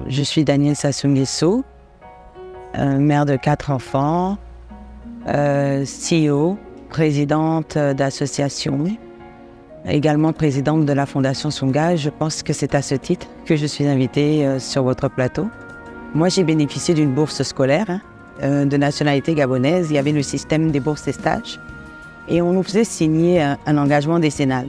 Je suis Danielle Sassou Nguesso, mère de 4 enfants, CEO, présidente d'association, également présidente de la Fondation Songa. Je pense que c'est à ce titre que je suis invitée sur votre plateau. Moi, j'ai bénéficié d'une bourse scolaire de nationalité gabonaise. Il y avait le système des bourses et stages et on nous faisait signer un engagement décennal.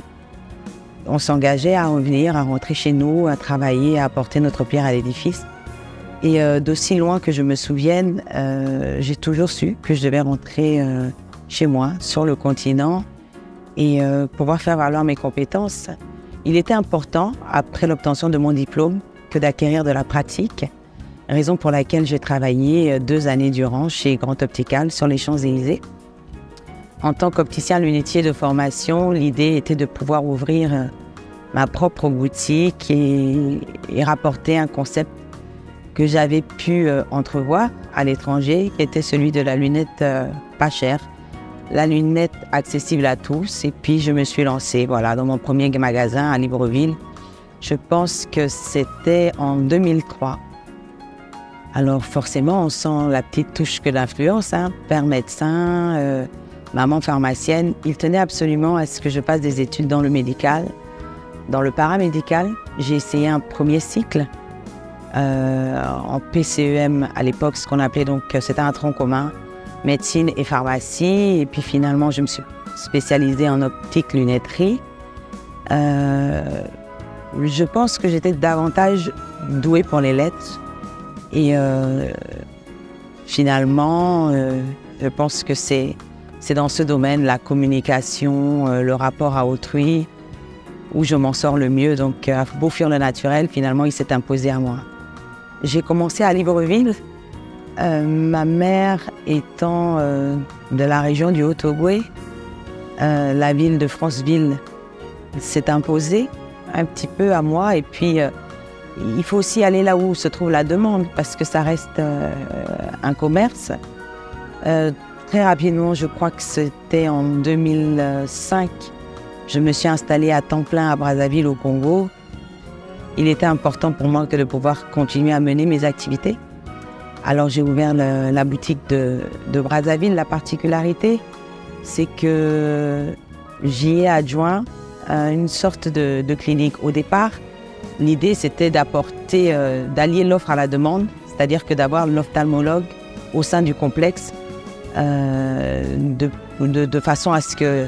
On s'engageait à revenir, à rentrer chez nous, à travailler, à apporter notre pierre à l'édifice. Et d'aussi loin que je me souvienne, j'ai toujours su que je devais rentrer chez moi, sur le continent, et pouvoir faire valoir mes compétences. Il était important, après l'obtention de mon diplôme, que d'acquérir de la pratique, raison pour laquelle j'ai travaillé 2 années durant chez Grand Optical sur les Champs-Élysées. En tant qu'opticien lunetier de formation, l'idée était de pouvoir ouvrir ma propre boutique et rapporter un concept que j'avais pu entrevoir à l'étranger, qui était celui de la lunette pas chère, la lunette accessible à tous. Et puis je me suis lancée dans mon premier magasin à Libreville. Je pense que c'était en 2003. Alors forcément, on sent la petite touche que d'influence, père médecin, maman pharmacienne. Il tenait absolument à ce que je fasse des études dans le médical. Dans le paramédical, j'ai essayé un premier cycle en PCEM à l'époque, ce qu'on appelait donc, c'était un tronc commun, médecine et pharmacie. Et puis finalement, je me suis spécialisée en optique lunetterie. Je pense que j'étais davantage douée pour les lettres. Et finalement, je pense que c'est dans ce domaine, la communication, le rapport à autrui, où je m'en sors le mieux. Donc, beau fuir le naturel, finalement, il s'est imposé à moi. J'ai commencé à Libreville, ma mère étant de la région du Haut-Ogooué. La ville de Franceville s'est imposée un petit peu à moi. Et puis, il faut aussi aller là où se trouve la demande, parce que ça reste un commerce. Très rapidement, je crois que c'était en 2005, je me suis installée à temps plein à Brazzaville, au Congo. Il était important pour moi que de pouvoir continuer à mener mes activités. Alors j'ai ouvert la boutique de Brazzaville. La particularité, c'est que j'y ai adjoint une sorte de clinique. Au départ, l'idée c'était d'apporter, d'allier l'offre à la demande, c'est-à-dire que d'avoir l'ophtalmologue au sein du complexe, de façon à ce que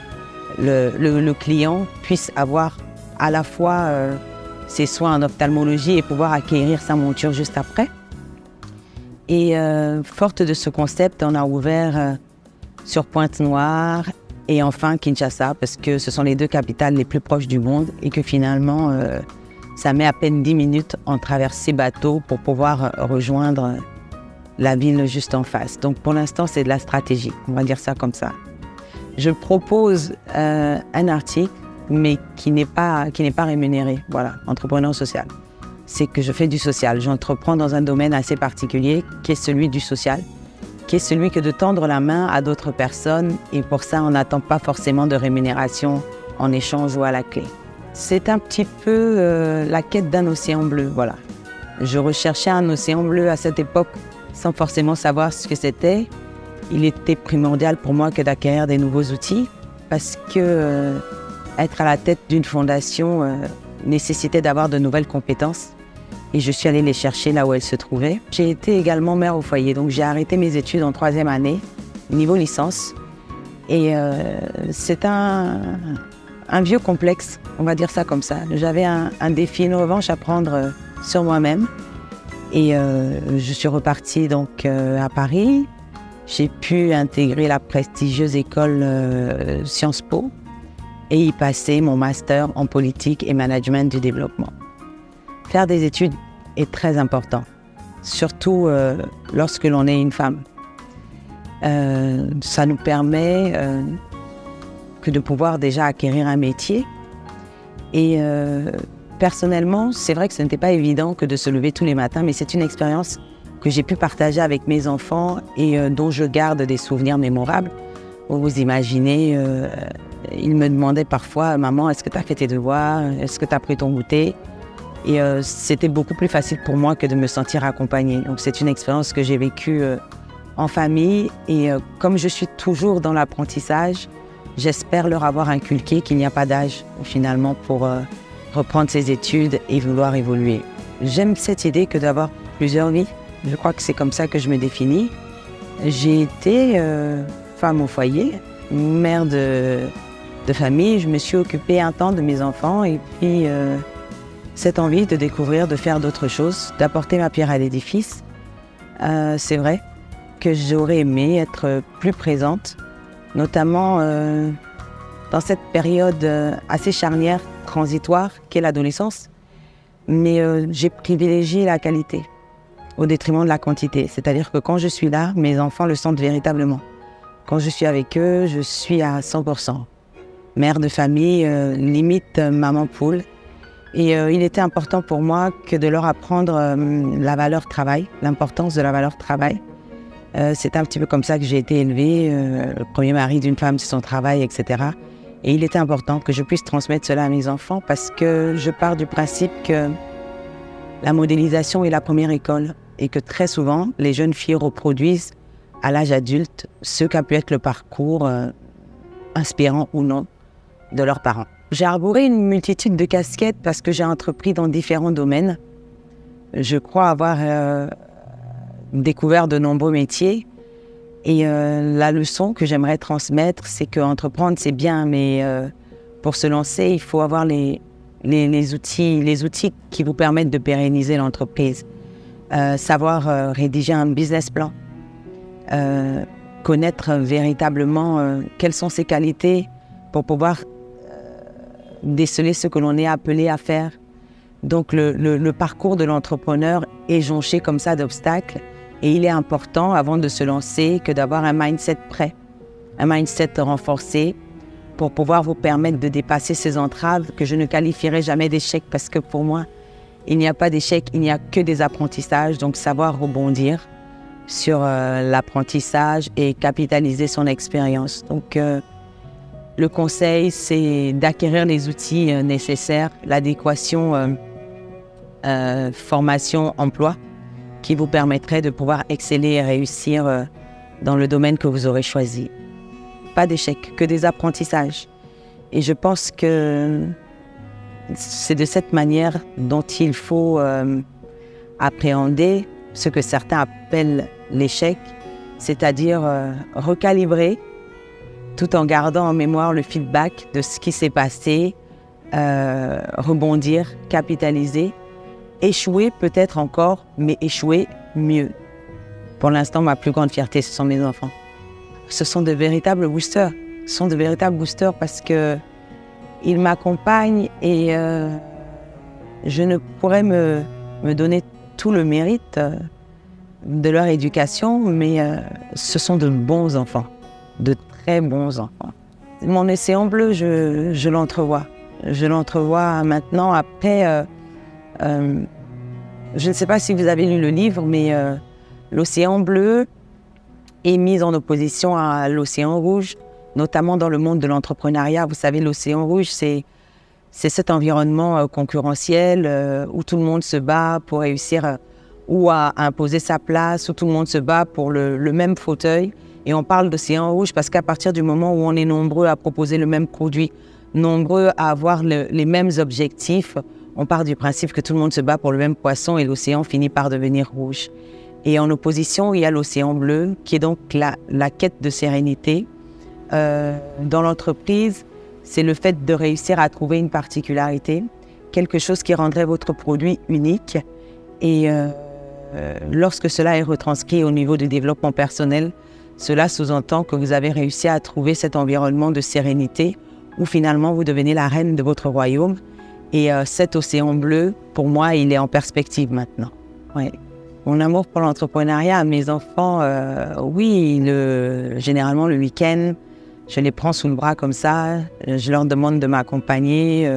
le client puisse avoir à la fois ses soins en ophtalmologie et pouvoir acquérir sa monture juste après. Et forte de ce concept, on a ouvert sur Pointe-Noire et enfin Kinshasa, parce que ce sont les 2 capitales les plus proches du monde et que finalement, ça met à peine 10 minutes en traversée bateau pour pouvoir rejoindre la ville juste en face. Donc pour l'instant, c'est de la stratégie, on va dire ça comme ça. Je propose un article, mais qui n'est pas rémunéré, entrepreneur social. C'est que je fais du social. J'entreprends dans un domaine assez particulier, qui est celui du social, qui est celui que de tendre la main à d'autres personnes, et pour ça, on n'attend pas forcément de rémunération en échange ou à la clé. C'est un petit peu la quête d'un océan bleu, Je recherchais un océan bleu à cette époque, sans forcément savoir ce que c'était. Il était primordial pour moi que d'acquérir des nouveaux outils, parce que être à la tête d'une fondation nécessitait d'avoir de nouvelles compétences. Et je suis allée les chercher là où elles se trouvaient. J'ai été également mère au foyer, donc j'ai arrêté mes études en 3e année, niveau licence. Et c'est un vieux complexe, on va dire ça comme ça. J'avais un défi, une revanche à prendre sur moi-même. Et je suis repartie donc à Paris. J'ai pu intégrer la prestigieuse école Sciences Po et y passer mon master en politique et management du développement. Faire des études est très important, surtout lorsque l'on est une femme. Ça nous permet que de pouvoir déjà acquérir un métier et personnellement, c'est vrai que ce n'était pas évident que de se lever tous les matins, mais c'est une expérience que j'ai pu partager avec mes enfants et dont je garde des souvenirs mémorables. Vous imaginez, ils me demandaient parfois « Maman, est-ce que tu as fait tes devoirs? Est-ce que tu as pris ton goûter ?» Et c'était beaucoup plus facile pour moi que de me sentir accompagnée. Donc c'est une expérience que j'ai vécue en famille et comme je suis toujours dans l'apprentissage, j'espère leur avoir inculqué qu'il n'y a pas d'âge finalement pour reprendre ses études et vouloir évoluer. J'aime cette idée que d'avoir plusieurs vies. Je crois que c'est comme ça que je me définis. J'ai été femme au foyer, mère de famille. Je me suis occupée un temps de mes enfants et puis cette envie de découvrir, de faire d'autres choses, d'apporter ma pierre à l'édifice. C'est vrai que j'aurais aimé être plus présente, notamment dans cette période assez charnière, transitoire, qu'est l'adolescence. Mais j'ai privilégié la qualité au détriment de la quantité. C'est-à-dire que quand je suis là, mes enfants le sentent véritablement. Quand je suis avec eux, je suis à 100%. Mère de famille, limite maman poule. Et il était important pour moi que de leur apprendre la valeur travail, l'importance de la valeur travail. C'est un petit peu comme ça que j'ai été élevée. Le premier mari d'une femme, c'est son travail, etc. Et il était important que je puisse transmettre cela à mes enfants parce que je pars du principe que la modélisation est la première école et que très souvent, les jeunes filles reproduisent à l'âge adulte ce qu'a pu être le parcours, inspirant ou non, de leurs parents. J'ai arboré une multitude de casquettes parce que j'ai entrepris dans différents domaines. Je crois avoir découvert de nombreux métiers et la leçon que j'aimerais transmettre, c'est qu'entreprendre, c'est bien, mais pour se lancer, il faut avoir les outils qui vous permettent de pérenniser l'entreprise. Savoir rédiger un business plan, connaître véritablement quelles sont ses qualités pour pouvoir déceler ce que l'on est appelé à faire. Donc le parcours de l'entrepreneur est jonché comme ça d'obstacles et il est important avant de se lancer que d'avoir un mindset prêt, un mindset renforcé pour pouvoir vous permettre de dépasser ces entraves que je ne qualifierai jamais d'échec parce que pour moi, il n'y a pas d'échec, il n'y a que des apprentissages. Donc savoir rebondir sur l'apprentissage et capitaliser son expérience. Donc le conseil, c'est d'acquérir les outils nécessaires, l'adéquation formation-emploi qui vous permettrait de pouvoir exceller et réussir dans le domaine que vous aurez choisi. Pas d'échec, que des apprentissages. Et je pense que c'est de cette manière dont il faut appréhender ce que certains appellent l'échec, c'est-à-dire recalibrer tout en gardant en mémoire le feedback de ce qui s'est passé, rebondir, capitaliser, échouer peut-être encore, mais échouer mieux. Pour l'instant, ma plus grande fierté, ce sont mes enfants. Ce sont de véritables boosters. Ce sont de véritables boosters parce que ils m'accompagnent et je ne pourrais me donner tout le mérite de leur éducation, mais ce sont de bons enfants, de très bons enfants. Mon océan bleu, je l'entrevois. Je l'entrevois maintenant après... je ne sais pas si vous avez lu le livre, mais l'océan bleu est mis en opposition à l'océan rouge, notamment dans le monde de l'entrepreneuriat. Vous savez, l'océan rouge, c'est cet environnement concurrentiel où tout le monde se bat pour réussir ou à imposer sa place, où tout le monde se bat pour le même fauteuil. Et on parle d'océan rouge parce qu'à partir du moment où on est nombreux à proposer le même produit, nombreux à avoir les mêmes objectifs, on part du principe que tout le monde se bat pour le même poisson et l'océan finit par devenir rouge. Et en opposition, il y a l'océan bleu, qui est donc la quête de sérénité. Dans l'entreprise, c'est le fait de réussir à trouver une particularité, quelque chose qui rendrait votre produit unique. Et lorsque cela est retranscrit au niveau du développement personnel, cela sous-entend que vous avez réussi à trouver cet environnement de sérénité où finalement vous devenez la reine de votre royaume. Et cet océan bleu, pour moi, il est en perspective maintenant. Ouais. Mon amour pour l'entrepreneuriat, mes enfants, oui, généralement le week-end, je les prends sous le bras comme ça, je leur demande de m'accompagner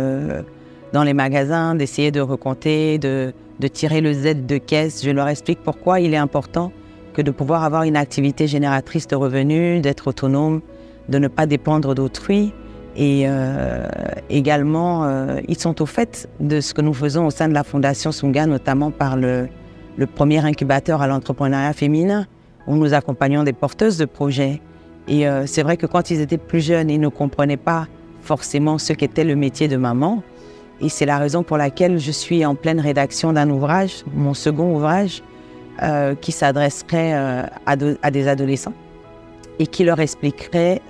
dans les magasins, d'essayer de recompter, de tirer le Z de caisse. Je leur explique pourquoi il est important que de pouvoir avoir une activité génératrice de revenus, d'être autonome, de ne pas dépendre d'autrui. Et également, ils sont au fait de ce que nous faisons au sein de la Fondation Sunga, notamment par le premier incubateur à l'entrepreneuriat féminin, où nous accompagnons des porteuses de projets. Et c'est vrai que quand ils étaient plus jeunes, ils ne comprenaient pas forcément ce qu'était le métier de maman. Et c'est la raison pour laquelle je suis en pleine rédaction d'un ouvrage, mon second ouvrage, qui s'adresserait à des adolescents et qui leur expliquerait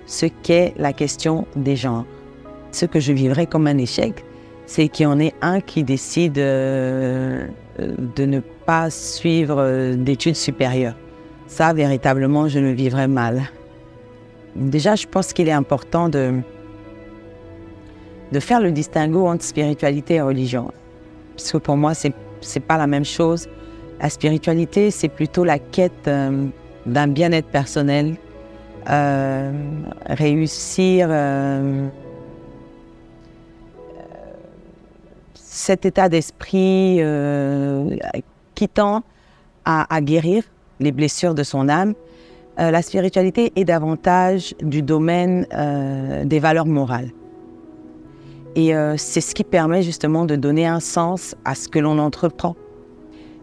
ce qu'est la question des genres. Ce que je vivrais comme un échec, c'est qu'il y en ait un qui décide de ne pas suivre d'études supérieures. Ça, véritablement, je le vivrais mal. Déjà, je pense qu'il est important de faire le distinguo entre spiritualité et religion. Parce que pour moi, c'est pas la même chose. La spiritualité, c'est plutôt la quête d'un bien-être personnel, réussir cet état d'esprit qui tend à guérir les blessures de son âme. La spiritualité est davantage du domaine des valeurs morales. Et c'est ce qui permet justement de donner un sens à ce que l'on entreprend.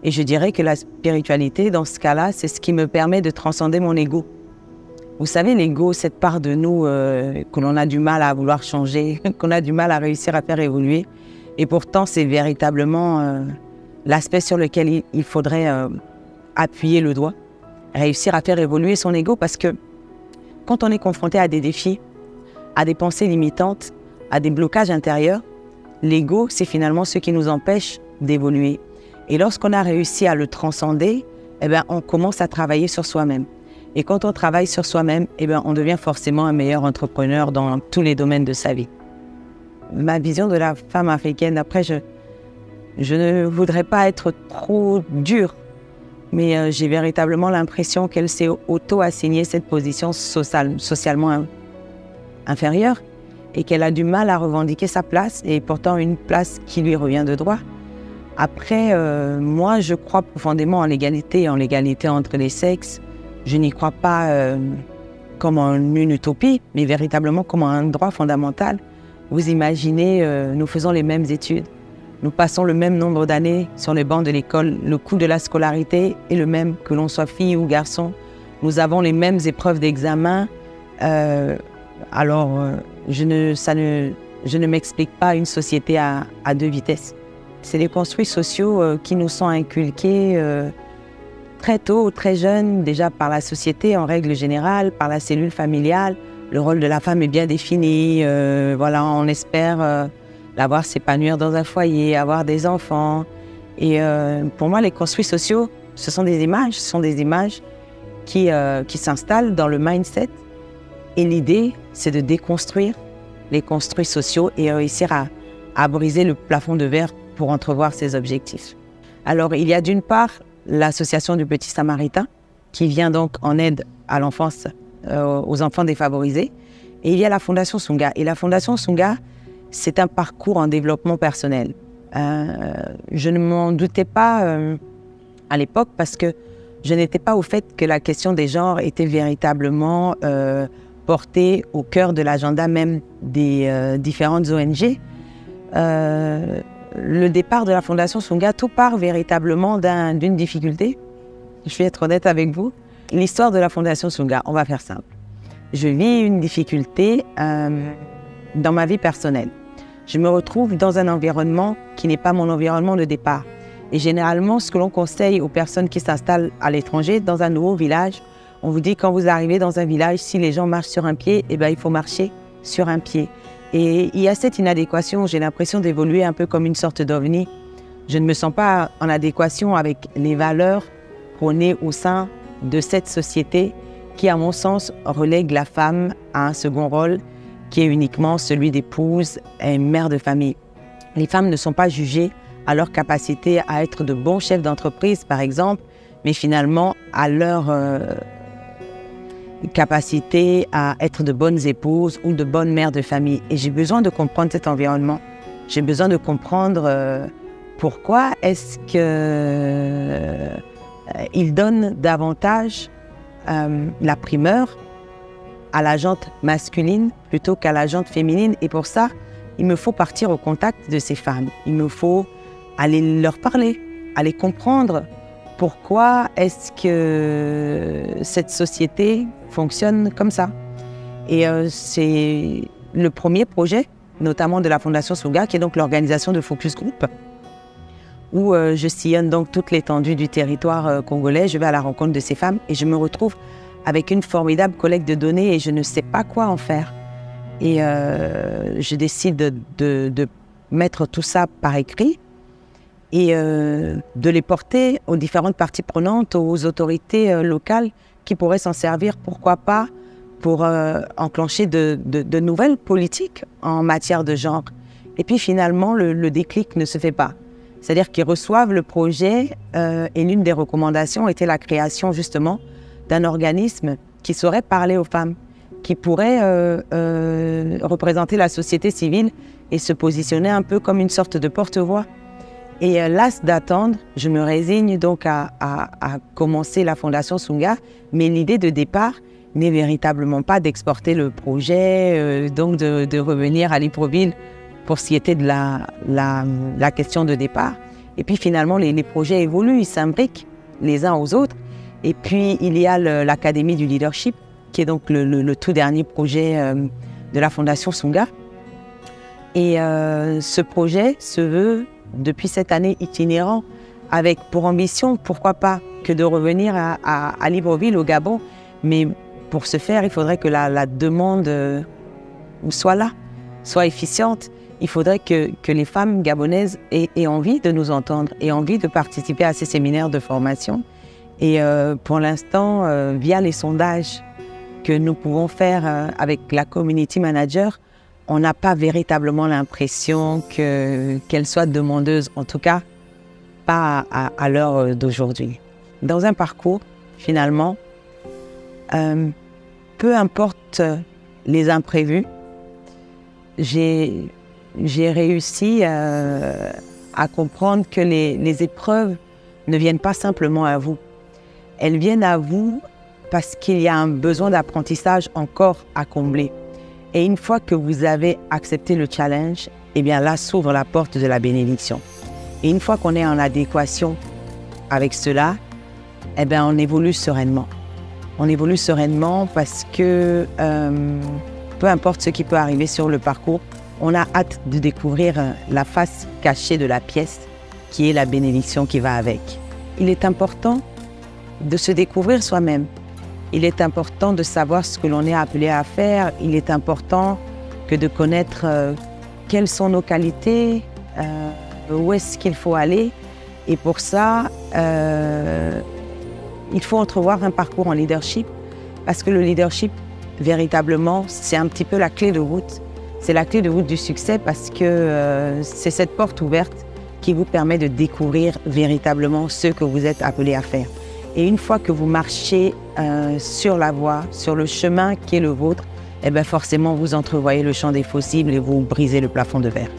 Et je dirais que la spiritualité, dans ce cas-là, c'est ce qui me permet de transcender mon ego. Vous savez, l'ego, cette part de nous que l'on a du mal à vouloir changer, qu'on a du mal à réussir à faire évoluer. Et pourtant, c'est véritablement l'aspect sur lequel il faudrait appuyer le doigt, réussir à faire évoluer son ego, parce que quand on est confronté à des défis, à des pensées limitantes, à des blocages intérieurs, l'ego, c'est finalement ce qui nous empêche d'évoluer. Et lorsqu'on a réussi à le transcender, eh bien, on commence à travailler sur soi-même. Et quand on travaille sur soi-même, eh bien, on devient forcément un meilleur entrepreneur dans tous les domaines de sa vie. Ma vision de la femme africaine, après, je ne voudrais pas être trop dure, mais j'ai véritablement l'impression qu'elle s'est auto-assignée cette position socialement inférieure et qu'elle a du mal à revendiquer sa place, et pourtant une place qui lui revient de droit. Après, moi, je crois profondément en l'égalité entre les sexes. Je n'y crois pas comme en une utopie, mais véritablement comme un droit fondamental. Vous imaginez, nous faisons les mêmes études, nous passons le même nombre d'années sur les bancs de l'école, le coût de la scolarité est le même, que l'on soit fille ou garçon. Nous avons les mêmes épreuves d'examen. Je ne m'explique pas une société à deux vitesses. C'est les construits sociaux qui nous sont inculqués très tôt, très jeunes, déjà par la société en règle générale, par la cellule familiale. Le rôle de la femme est bien défini. Voilà, on espère la voir s'épanouir dans un foyer, avoir des enfants. Et pour moi, les construits sociaux, ce sont des images qui s'installent dans le mindset. Et l'idée, c'est de déconstruire les construits sociaux et réussir à briser le plafond de verre pour entrevoir ses objectifs. Alors, il y a d'une part l'association du Petit Samaritain, qui vient donc en aide à l'enfance, aux enfants défavorisés. Et il y a la Fondation Sunga. Et la Fondation Sunga, c'est un parcours en développement personnel. Je ne m'en doutais pas à l'époque, parce que je n'étais pas au fait que la question des genres était véritablement portée au cœur de l'agenda même des différentes ONG. Le départ de la Fondation Sunga, tout part véritablement d'une difficulté. Je vais être honnête avec vous. L'histoire de la Fondation Sunga, on va faire simple. Je vis une difficulté dans ma vie personnelle. Je me retrouve dans un environnement qui n'est pas mon environnement de départ. Et généralement, ce que l'on conseille aux personnes qui s'installent à l'étranger, dans un nouveau village, on vous dit quand vous arrivez dans un village, si les gens marchent sur un pied, eh bien, il faut marcher sur un pied. Et il y a cette inadéquation, j'ai l'impression d'évoluer un peu comme une sorte d'ovni. Je ne me sens pas en adéquation avec les valeurs prônées au sein de cette société qui, à mon sens, relègue la femme à un second rôle qui est uniquement celui d'épouse et mère de famille. Les femmes ne sont pas jugées à leur capacité à être de bons chefs d'entreprise, par exemple, mais finalement à leur capacité à être de bonnes épouses ou de bonnes mères de famille. Et j'ai besoin de comprendre cet environnement J'ai besoin de comprendre pourquoi est-ce qu'il donne davantage la primeur à la jante masculine plutôt qu'à la jante féminine. Et pour ça, il me faut partir au contact de ces femmes. Il me faut aller leur parler, aller comprendre pourquoi est-ce que cette société fonctionne comme ça. Et c'est le premier projet, notamment de la Fondation Sunga, qui est donc l'organisation de Focus Group, où je sillonne donc toute l'étendue du territoire congolais. Je vais à la rencontre de ces femmes et je me retrouve avec une formidable collecte de données et je ne sais pas quoi en faire. Et je décide de mettre tout ça par écrit et de les porter aux différentes parties prenantes, aux autorités locales qui pourraient s'en servir, pourquoi pas, pour enclencher de nouvelles politiques en matière de genre. Et puis finalement, le déclic ne se fait pas. C'est-à-dire qu'ils reçoivent le projet et l'une des recommandations était la création justement d'un organisme qui saurait parler aux femmes, qui pourrait représenter la société civile et se positionner un peu comme une sorte de porte-voix. Et lasse d'attendre, je me résigne donc à commencer la Fondation Sunga, mais l'idée de départ n'est véritablement pas d'exporter le projet, donc de revenir à Libreville pour ce qui était de la question de départ. Et puis finalement, les projets évoluent, ils s'imbriquent les uns aux autres. Et puis, il y a l'Académie du leadership, qui est donc le tout dernier projet de la Fondation Sunga. Et ce projet se veut, depuis cette année, itinérant, avec pour ambition, pourquoi pas, que de revenir à Libreville, au Gabon. Mais pour ce faire, il faudrait que la demande soit là, soit efficiente. Il faudrait que les femmes gabonaises aient envie de nous entendre, aient envie de participer à ces séminaires de formation. Et pour l'instant, via les sondages que nous pouvons faire avec la community manager, on n'a pas véritablement l'impression qu'elle soit demandeuse, en tout cas pas à l'heure d'aujourd'hui. Dans un parcours, finalement, peu importe les imprévus, j'ai réussi à comprendre que les épreuves ne viennent pas simplement à vous. Elles viennent à vous parce qu'il y a un besoin d'apprentissage encore à combler. Et une fois que vous avez accepté le challenge, eh bien là s'ouvre la porte de la bénédiction. Et une fois qu'on est en adéquation avec cela, eh bien on évolue sereinement. On évolue sereinement parce que peu importe ce qui peut arriver sur le parcours, on a hâte de découvrir la face cachée de la pièce qui est la bénédiction qui va avec. Il est important de se découvrir soi-même. Il est important de savoir ce que l'on est appelé à faire. Il est important que de connaître quelles sont nos qualités, où est-ce qu'il faut aller. Et pour ça, il faut entrevoir un parcours en leadership parce que le leadership, véritablement, c'est un petit peu la clé de route. C'est la clé de route du succès parce que c'est cette porte ouverte qui vous permet de découvrir véritablement ce que vous êtes appelé à faire. Et une fois que vous marchez sur la voie, sur le chemin qui est le vôtre, eh bien forcément vous entrevoyez le champ des possibles et vous brisez le plafond de verre.